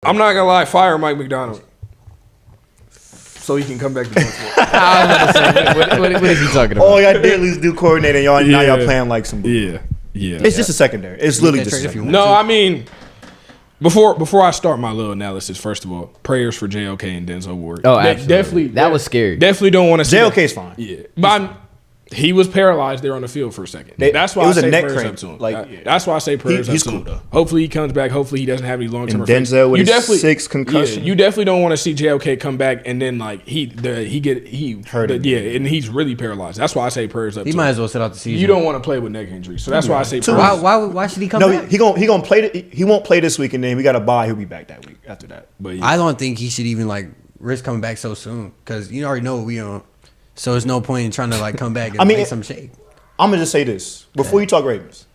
I'm not gonna lie. Fire Mike McDonald, so he can come back to Baltimore. I was about to say, what is he talking about? Oh, y'all did lose new coordinator. Y'all now y'all playing like some. Yeah. It's just a secondary. It's literally just a secondary. No, I mean, before I start my little analysis, first of all, prayers for JOK and Denzel Ward. Oh, absolutely. Definitely. That was scary. Definitely don't want to see JOK's fine. Yeah. But he was paralyzed there on the field for a second. That's why I say prayers up to him. That's why I say prayers up to him. Cool. Hopefully he comes back. Hopefully he doesn't have any long-term effects. Denzel with 6 concussion. You definitely don't want to see JOK come back and then like he hurt. And he's really paralyzed. That's why I say prayers up to him. He might as well sit out the season. You don't want to play with neck injuries. So that's why I say prayers. Why should he come back? He gonna play. He won't play this week, and then we got to bye. He'll be back that week after that. But I don't think he should even like risk coming back so soon because you already know what we on. So there's no point in trying to like come back and make some shake. I'm gonna just say this before you talk Ravens.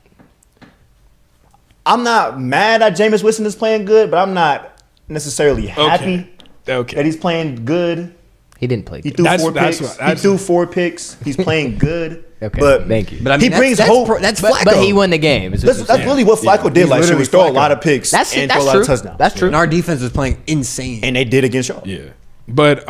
I'm not mad that Jameis Winston is playing good, but I'm not necessarily happy that he's playing good. He didn't play good. He threw 4 picks. He threw 4 picks. He's playing good. Okay, but thank you. But I mean, he brings hope. That's Flacco. But he won the game. That's really what Flacco did last year. We throw a lot of picks and throw a lot of touchdowns. That's true. And our defense was playing insane. And they did against y'all. Yeah. But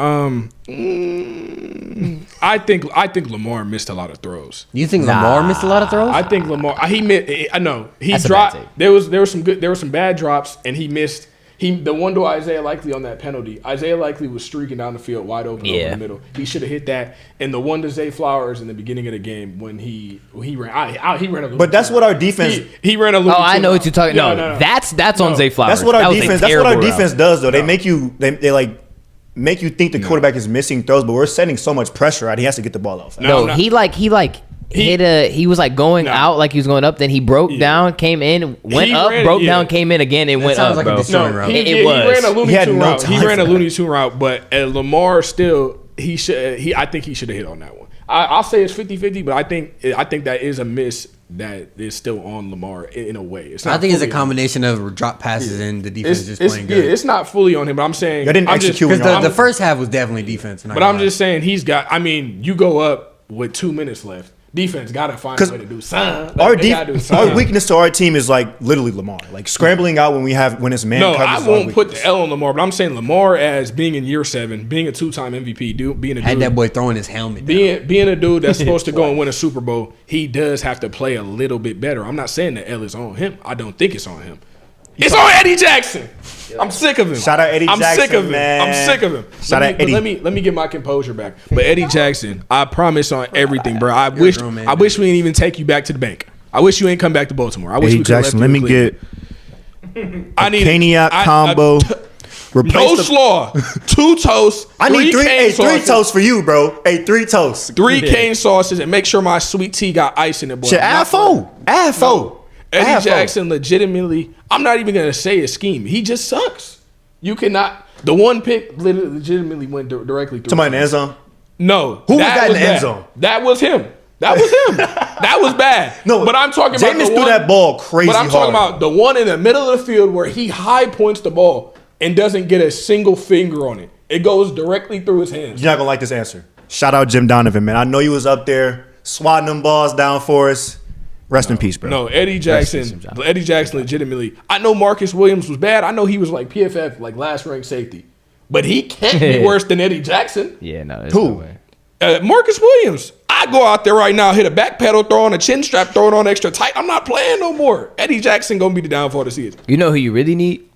I think Lamar missed a lot of throws. You think Lamar missed a lot of throws? I think Lamar he missed. I know he That's dropped. There were some bad drops, and he missed. The one to Isaiah Likely on that penalty. Isaiah Likely was streaking down the field wide open over the middle. He should have hit that. And the one to Zay Flowers in the beginning of the game when he ran a little. But that's what our defense. He ran a little. Oh, I know what you're talking. No, that's on Zay Flowers. That's what our defense. That's what our defense does, though. They make you. They like. Make you think the quarterback is missing throws, but we're setting so much pressure out. He has to get the ball off. He was like going out like he was going up. Then he broke down, came in, went up, broke down, came in again, and went up. Like bro. He ran a Looney Tune route. He ran a Looney Tune route, but Lamar still I think he should have hit on that one. I'll say it's 50-50, but I think that is a miss that is still on Lamar in a way. I think it's a combination of drop passes and the defense just playing good. Yeah, it's not fully on him, but I'm saying I didn't execute because the first half was definitely defense. But I'm just saying he's got. I mean, you go up with 2 minutes left. Defense got to find a way to do something. Our weakness to our team is like literally Lamar, like scrambling out when it's man. No, I won't put the L on Lamar, but I'm saying Lamar as being in year 7, being a 2-time MVP, being a dude, had that boy throwing his helmet, being a dude that's supposed to go and win a Super Bowl. He does have to play a little bit better. I'm not saying the L is on him. I don't think it's on him. It's on Eddie Jackson. I'm sick of him. Shout out Eddie Jackson. I'm sick of him. Man. I'm sick of him. Shout out Eddie. Let me get my composure back. But Eddie Jackson, I promise on everything, bro. I wish we didn't even take you back to the bank. I wish you ain't come back to Baltimore. I wish Eddie we could Jackson. Let me get I need Caniac combo. No slaw, 2 toasts. I need 3 toasts for you, bro. 3 toasts. 3 cane sauces and make sure my sweet tea got ice in it, boy. Shit, add 4. Eddie Jackson legitimately, I'm not even going to say a scheme. He just sucks. You cannot. The one pick legitimately went directly through. Somebody in the end zone? No. Who was that in the end zone? That was him. That was bad. No, but I'm talking about Jameis threw that ball crazy hard. But I'm talking about the one in the middle of the field where he high points the ball and doesn't get a single finger on it. It goes directly through his hands. You're not going to like this answer. Shout out Jim Donovan, man. I know you was up there swatting them balls down for us. Rest in peace, bro. No, Eddie Jackson legitimately. I know Marcus Williams was bad. I know he was like PFF, like last ranked safety. But he can't be worse than Eddie Jackson. Yeah, no. Who? No way. Marcus Williams. I go out there right now, hit a back pedal, throw on a chin strap, throw it on extra tight. I'm not playing no more. Eddie Jackson gonna be the downfall of the season. You know who you really need?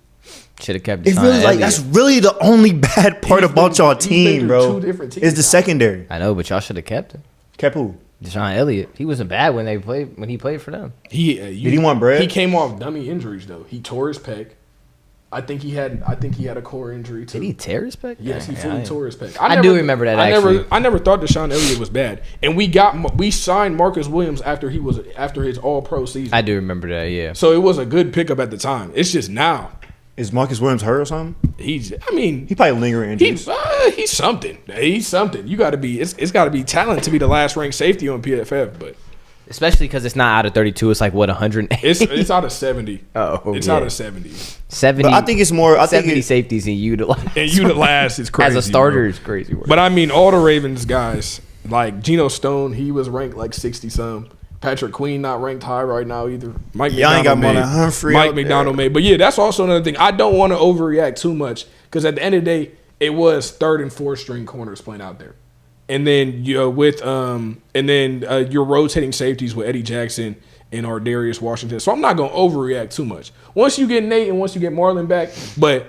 Should have kept. It's really like that's really the only bad part about y'all team, bro. Is the secondary. I know, but y'all should have kept him. Kept who? Deshaun Elliott. He wasn't bad when he played for them. Did he want bread? He came off dummy injuries though. He tore his pec. I think he had a core injury too. Did he tear his pec? Yes, he fully tore his pec. I do remember that. I never thought Deshaun Elliott was bad, and we signed Marcus Williams after his All Pro season. I do remember that. Yeah. So it was a good pickup at the time. It's just now. Is Marcus Williams hurt or something? He probably lingering injuries. He's something. He's something. You got to be. It's got to be talent to be the last ranked safety on PFF, but. Especially because it's not out of 32. It's like, what, 180? It's out of 70. Oh, it's out of 70. 70. But I think it's more. 70 safeties and you the last. And you the last is crazy. As a starter is crazy. But I mean, all the Ravens guys, like Geno Stone, he was ranked like 60 some. Patrick Queen not ranked high right now either. Mike Y'all ain't got McDonald Marlon Humphrey. Mike McDonald made. But yeah, that's also another thing. I don't want to overreact too much because at the end of the day, it was 3rd and 4th string corners playing out there. And then you're rotating safeties with Eddie Jackson and Darius Washington. So I'm not going to overreact too much. Once you get Nate and once you get Marlon back, but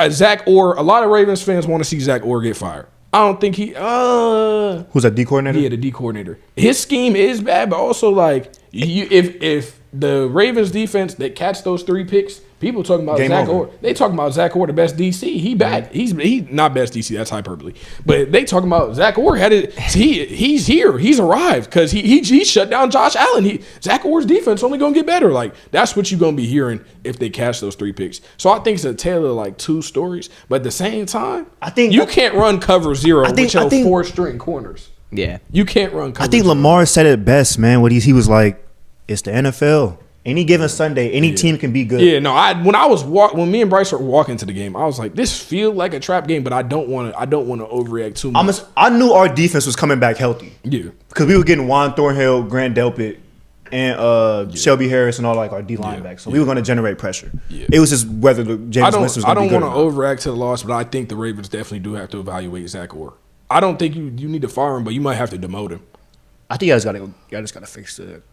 Zach Orr, a lot of Ravens fans want to see Zach Orr get fired. I don't think he. Who's that, D coordinator? Yeah, the D coordinator. His scheme is bad, but also like if the Ravens defense that catch those 3 picks, people talking about Zach Orr. They talking about Zach Orr, the best DC. He back. He's not best DC. That's hyperbole. But they talking about Zach Orr had it. He's here. He's arrived because he shut down Josh Allen. Zach Orr's defense only gonna get better. Like that's what you're gonna be hearing if they catch those 3 picks. So I think it's a tale of like 2 stories. But at the same time, I think you can't run cover 0 with your 4th string corners. Yeah, you can't run cover. I think 0. Lamar said it best, man. What he was like, it's the NFL. Any given Sunday, any team can be good. Yeah, no. When me and Bryce were walking to the game, I was like, "This feel like a trap game," but I don't want to overreact too much. I knew our defense was coming back healthy. Yeah, because we were getting Juan Thornhill, Grant Delpit, and Shelby Harris and all like our D linebackers. So we were going to generate pressure. Yeah. It was just whether the James Winston was going to be good. I don't want to overact to the loss, but I think the Ravens definitely do have to evaluate Zach Orr. I don't think you need to fire him, but you might have to demote him. I think y'all just got to fix it.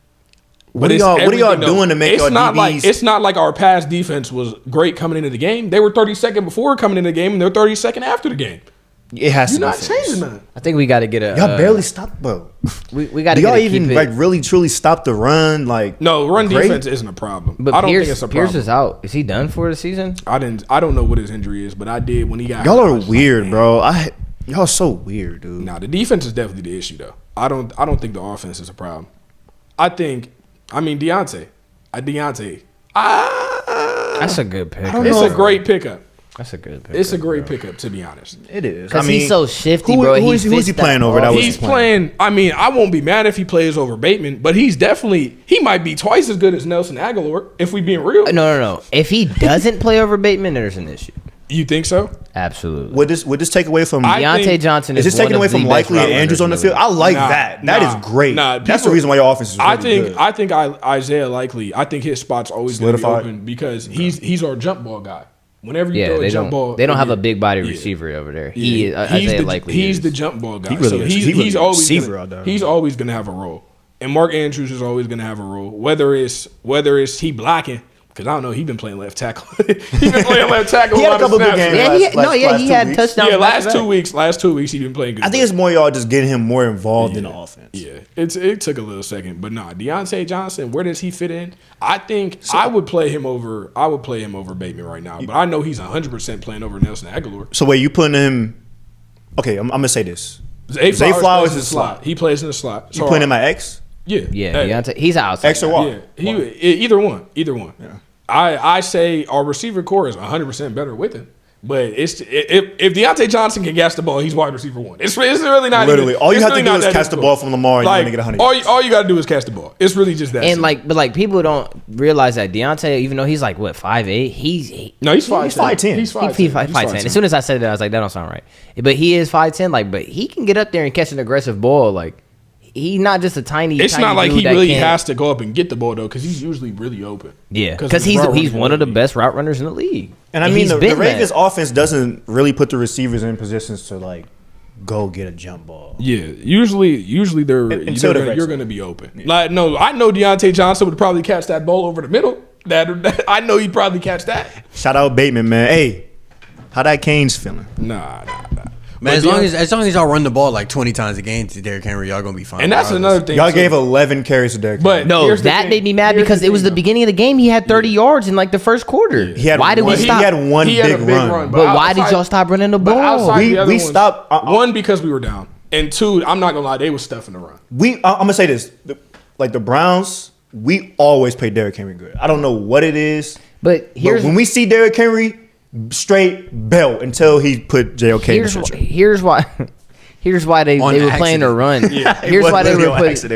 What are y'all doing to make our DBs? It's not like our pass defense was great coming into the game. They were 32nd before coming into the game, and they're 32nd after the game. It has to be not changing that. I think we got to get a. Y'all barely stopped, bro. We got to. Y'all even like really truly stop the run? Like no, run defense isn't a problem. But I don't think it's a problem. Pierce is out. Is he done for the season? I don't know what his injury is, but I did when he got. Y'all are weird, bro. Y'all so weird, dude. Nah, the defense is definitely the issue, though. I don't think the offense is a problem. Diontae. That's a good pick. It's a great pickup. That's a good pick. It's a great pickup, to be honest. It is. Because he's so shifty, bro. Who's he playing over? He's playing. I won't be mad if he plays over Bateman, but he might be twice as good as Nelson Aguilar, if we being real. No. If he doesn't play over Bateman, there's an issue. You think so? Absolutely. Would this take away from Diontae Johnson? Is this taking away from Likely and Andrews on the field? I like that. That is great. That's the reason why your offense is really good. I think Isaiah Likely. I think his spot's always going to be open because he's our jump ball guy. Whenever you throw a jump ball, they don't have a big body receiver over there. Isaiah Likely. He's the jump ball guy. He's always going to have a role. And Mark Andrews is always going to have a role. Whether it's he blocking. Because I don't know, he's been playing left tackle. He's been playing left tackle. He had a couple good games. He had touchdowns. Yeah, last 2 weeks he's been playing good. I think it's more y'all just getting him more involved in the offense. Yeah, it took a little second, but nah, Diontae Johnson, where does he fit in? I think I would play him over Bateman right now, but I know he's 100% playing over Nelson Aguilar. So wait, you putting him? Okay, I'm gonna say this. Zay Flowers is in the slot. He plays in the slot. So you putting him at X? Yeah. Diontae, he's outside. X or Y? Yeah, either one. Yeah. I say our receiver core is 100% better with him. But if Diontae Johnson can catch the ball, he's wide receiver 1. It's really not. Literally, all you have to do is catch the ball from Lamar, and you're gonna get 100. All you got to do is catch the ball. It's really just that. And but people don't realize that Diontae, even though he's like 5'8", he's 5'10". He's 5'10". As soon as I said that, I was like, that don't sound right. But he is 5'10". But he can get up there and catch an aggressive ball. He's not just a tiny. It's not like he really has to go up and get the ball though, because he's usually really open. Yeah, because he's one of the best route runners in the league. And the Ravens offense doesn't really put the receivers in positions to go get a jump ball. Yeah, usually you're going to be open. Yeah. I know Diontae Johnson would probably catch that ball over the middle. That I know he'd probably catch that. Shout out Bateman, man. Hey, how that Canes feeling? Nah. Man, as long as y'all run the ball 20 times a game to Derrick Henry, y'all gonna be fine. And that's another thing. Y'all gave 11 carries to Derrick Henry. But no, that made me mad because it was the beginning of the game. He had 30 yards in the first quarter. Why did we stop? He had one big run. But why did y'all stop running the ball? We stopped. One, because we were down. And two, I'm not gonna lie, they were stuffing the run. I'm gonna say this: the Browns, we always play Derrick Henry good. I don't know what it is, but when we see Derrick Henry. Straight belt until he put JOK in the picture. Here's why they were playing a run. Yeah. Here's why they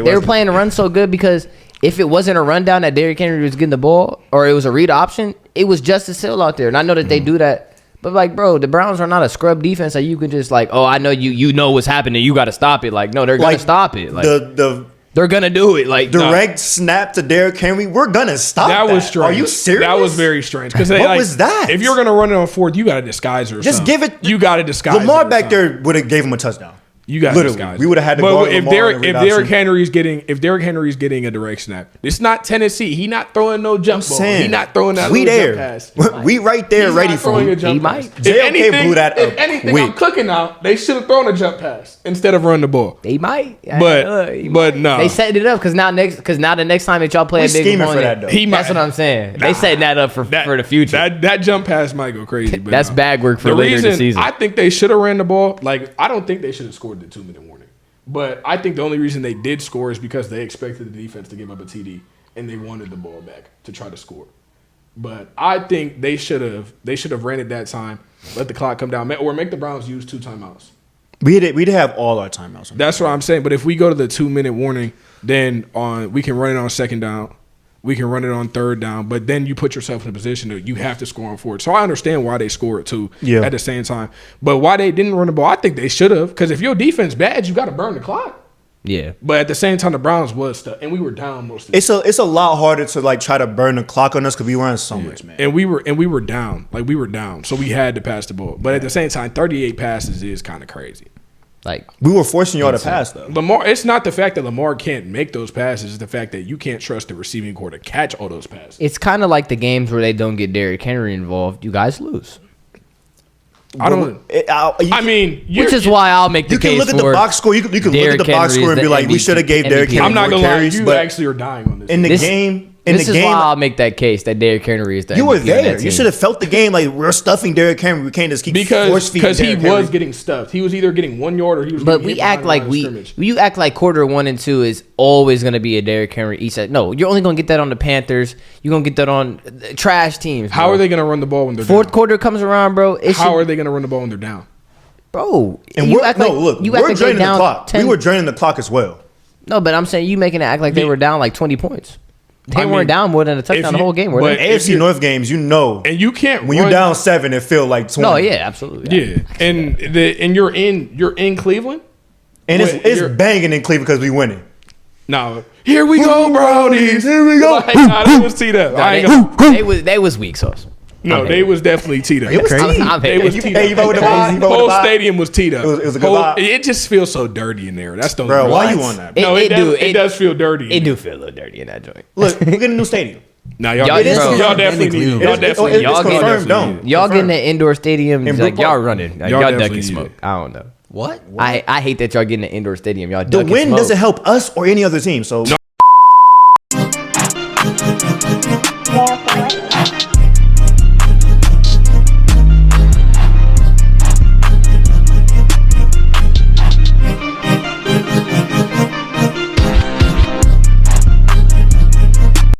were playing a run so good, because if it wasn't a rundown that Derrick Henry was getting the ball or it was a read option, it was Justice Hill out there. And I know that they do that. But bro, the Browns are not a scrub defense that you can just I know you know what's happening. You got to stop it. No, they're going to stop it. They're gonna do it. Like direct snap to Derrick Henry. We're gonna stop that. Was strange. Are you serious? That was very strange. Because what was that? If you're gonna run it on fourth, you gotta disguise or just something. give it. You gotta disguise. Lamar back there would have gave him a touchdown. You got literally. We would have had to go. If Derrick Henry's getting a direct snap, it's not Tennessee. He not throwing no jump ball. He not throwing that. We there. Jump pass. We right there, ready for him. He might. JLK blew that up. If anything, I'm cooking out. They should have thrown a jump pass instead of running the ball. They might. But no. They setting it up because now the next time that y'all play a big opponent, that's what I'm saying. They setting that up for the future. That jump pass might go crazy. But that's bag work for later in the season. I think they should have ran the ball. Like I don't think they should have scored the 2-minute warning. But I think the only reason they did score is because they expected the defense to give up a TD and they wanted the ball back to try to score. But I think they should have ran it that time, let the clock come down, or make the Browns use 2 timeouts. We'd have all our timeouts. That's what I'm saying. But if we go to the 2-minute warning, then we can run it on second down. We can run it on third down, but then you put yourself in a position that you have to score on fourth. So I understand why they score it too at the same time. But why they didn't run the ball, I think they should have. Because if your defense bad, you got to burn the clock. Yeah. But at the same time, the Browns was stuck, and we were down most of the time. It's a lot harder to like try to burn the clock on us because we weren't so much, man. And we were down. Like we were down. So we had to pass the ball. But at the same time, 38 passes is kind of crazy. Like we were forcing y'all to pass though. Lamar, it's not the fact that Lamar can't make those passes; it's the fact that you can't trust the receiving core to catch all those passes. It's kind of like the games where they don't get Derrick Henry involved. You guys lose. I mean, which is why I'll make the case. You can look at the box score. You can look at the box score and be like, we should have gave Derrick Henry. I'm not gonna lie, you actually are dying on this. In the game. This is why I'll make that case that Derrick Henry is the MVP. You were there. You should have felt the game. Like we're stuffing Derrick Henry. We can't just keep force feeding because he was getting stuffed. He was either getting 1 yard or he was. But we act like you act like quarter 1 and 2 is always going to be a Derrick Henry. He said, no, you're only going to get that on the Panthers. You're going to get that on trash teams. How are they going to run the ball when they're fourth quarter comes around, bro? How are they going to run the ball when they're down, bro? And we're draining the clock. We were draining the clock as well. No, but I'm saying you making it act like they were down like 20 points. They weren't down more than a touchdown the whole game. But AFC North games, you know, and you can't when you're down 7, it feel like 20. No, yeah, absolutely. Yeah, and you're in Cleveland, and it's banging in Cleveland because we winning. No, here we go, Brownies. Here we go. They was teed up. They was weak sauce. No, they was definitely teed up. It was crazy. They was teed up. The whole stadium was teed up. It was a good vibe. It just feels so dirty in there. That's the bro. Why you on that? No, it does feel dirty. It do feel a little dirty in that joint. Look, we're getting a new stadium. Now y'all definitely need it. Y'all getting an indoor stadium. Like y'all running. Y'all ducking smoke. I don't know. What? I hate that y'all getting an indoor stadium. Y'all the win doesn't help us or any other team. So